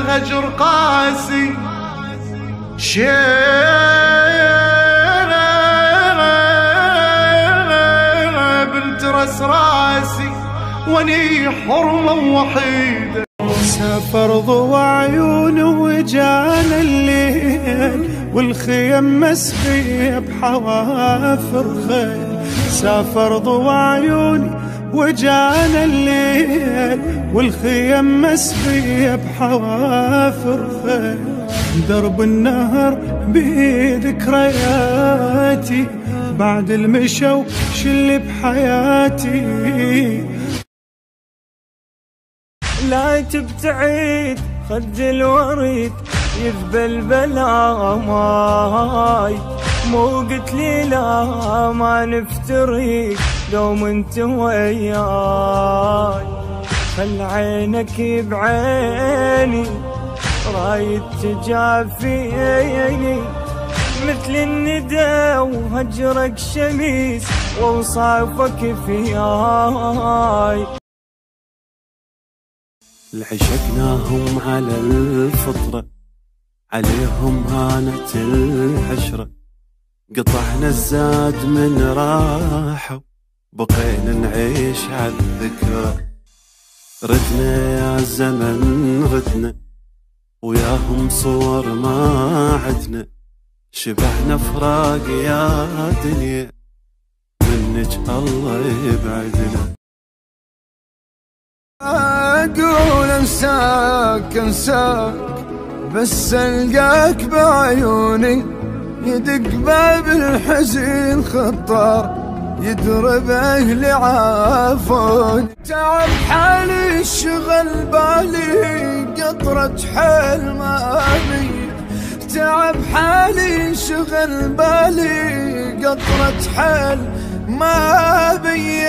هجر قاسي شيرة بنت رس راسي واني حرمة وحيدة. سافر ضوى عيونه وجانا الليل والخيم مسقية بحوافر خيل. سافر ضوى عيوني وجانا الليل والخيم مسقية بحوافر خيل. درب النهر بذكرياتي بعد المشوش اللي بحياتي. لا تبتعد خد الوريد يذبل بلا ماي. مو قلت لي لا ما نفترق دوم انت وياي. خل عينك بعيني رايد تجافيني مثل الندى وهجرك شميس ووصافك فياي. لعشقناهم على الفطرة عليهم هانت الحشرة. قطعنا الزاد من راحة بقينا نعيش عالذكرى. ردنا يا زمن ردنا وياهم صور ما عدنا. شبعنا فراق يا دنيا منك الله يبعدنا. أقول انساك انساك بس القاك بعيوني. يدق باب الحزين خطار يدرب اهلي عافوني. تعب حالي شغل بالي قطرة حيل ما بي. تعب حالي شغل بالي قطرة حيل ما بي.